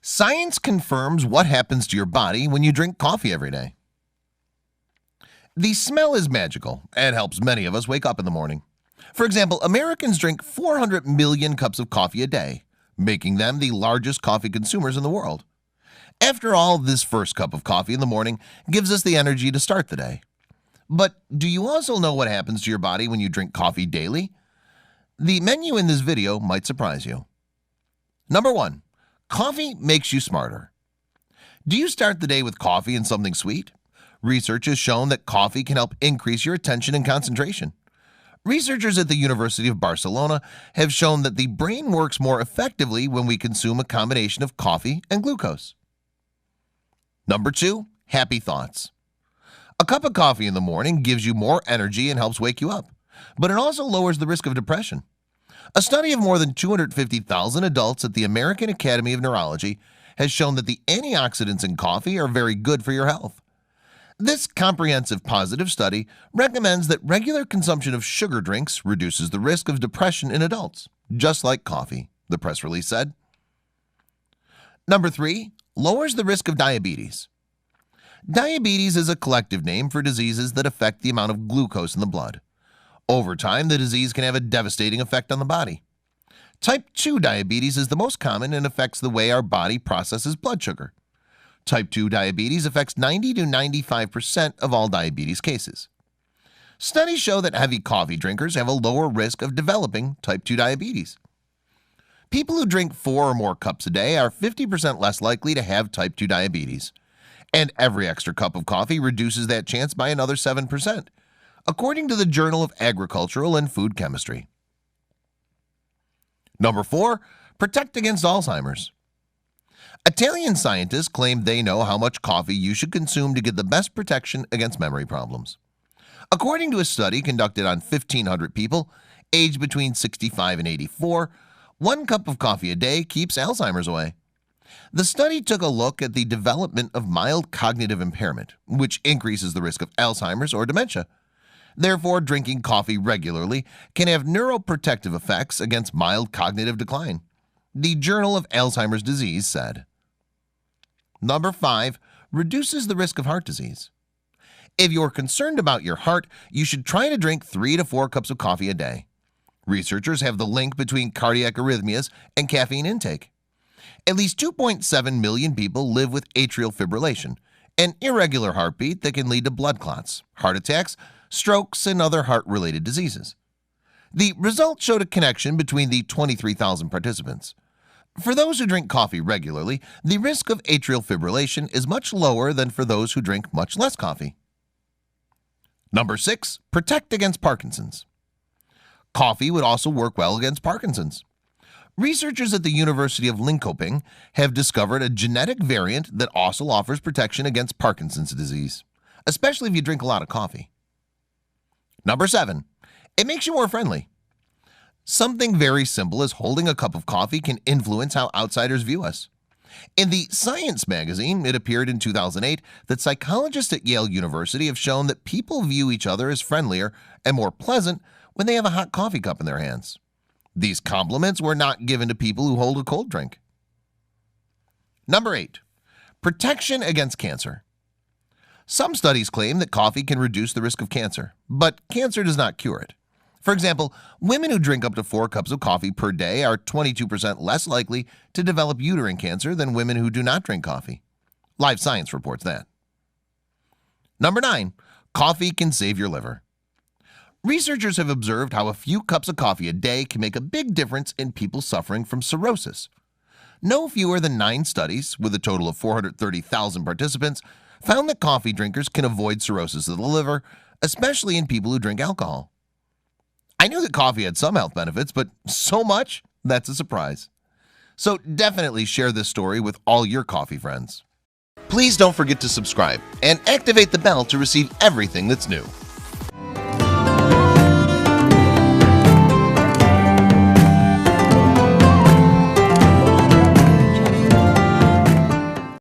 Science confirms what happens to your body when you drink coffee every day. The smell is magical and helps many of us wake up in the morning. For example, Americans drink 400 million cups of coffee a day, making them the largest coffee consumers in the world. After all, this first cup of coffee in the morning gives us the energy to start the day. But do you also know what happens to your body when you drink coffee daily? The menu in this video might surprise you. Number 1. Coffee makes you smarter. Do you start the day with coffee and something sweet? Research has shown that coffee can help increase your attention and concentration. Researchers at the University of Barcelona have shown that the brain works more effectively when we consume a combination of coffee and glucose. Number 2. Happy thoughts. A cup of coffee in the morning gives you more energy and helps wake you up, but it also lowers the risk of depression. A study of more than 250,000 adults at the American Academy of Neurology has shown that the antioxidants in coffee are very good for your health. This comprehensive positive study recommends that regular consumption of sugar drinks reduces the risk of depression in adults, just like coffee, the press release said. Number 3. Lowers the risk of diabetes. Diabetes is a collective name for diseases that affect the amount of glucose in the blood. Over time, the disease can have a devastating effect on the body. Type 2 diabetes is the most common and affects the way our body processes blood sugar. Type 2 diabetes affects 90 to 95% of all diabetes cases. Studies show that heavy coffee drinkers have a lower risk of developing type 2 diabetes. People who drink 4 or more cups a day are 50% less likely to have type 2 diabetes. And every extra cup of coffee reduces that chance by another 7%, according to the Journal of Agricultural and Food Chemistry. Number 4. Protect against Alzheimer's. Italian scientists claim they know how much coffee you should consume to get the best protection against memory problems. According to a study conducted on 1,500 people aged between 65 and 84, 1 cup of coffee a day keeps Alzheimer's away. The study took a look at the development of mild cognitive impairment, which increases the risk of Alzheimer's or dementia. Therefore, drinking coffee regularly can have neuroprotective effects against mild cognitive decline, the Journal of Alzheimer's Disease said. Number 5. Reduces the risk of heart disease. If you're concerned about your heart, you should try to drink 3 to 4 cups of coffee a day. Researchers have the link between cardiac arrhythmias and caffeine intake. At least 2.7 million people live with atrial fibrillation, an irregular heartbeat that can lead to blood clots, heart attacks, strokes, and other heart-related diseases. The results showed a connection between the 23,000 participants. For those who drink coffee regularly, the risk of atrial fibrillation is much lower than for those who drink much less coffee. Number 6. Protect against Parkinson's. Coffee would also work well against Parkinson's. Researchers at the University of Linköping have discovered a genetic variant that also offers protection against Parkinson's disease, especially if you drink a lot of coffee. Number 7. It makes you more friendly. Something very simple as holding a cup of coffee can influence how outsiders view us. In the Science magazine, it appeared in 2008 that psychologists at Yale University have shown that people view each other as friendlier and more pleasant when they have a hot coffee cup in their hands. These compliments were not given to people who hold a cold drink. Number 8. Protection against cancer. Some studies claim that coffee can reduce the risk of cancer, but cancer does not cure it. For example, women who drink up to 4 cups of coffee per day are 22% less likely to develop uterine cancer than women who do not drink coffee. Live Science reports that. Number 9. Coffee can save your liver. Researchers have observed how a few cups of coffee a day can make a big difference in people suffering from cirrhosis. No fewer than 9 studies, with a total of 430,000 participants, found that coffee drinkers can avoid cirrhosis of the liver, especially in people who drink alcohol. I knew that coffee had some health benefits, but so much? That's a surprise. So definitely share this story with all your coffee friends. Please don't forget to subscribe and activate the bell to receive everything that's new.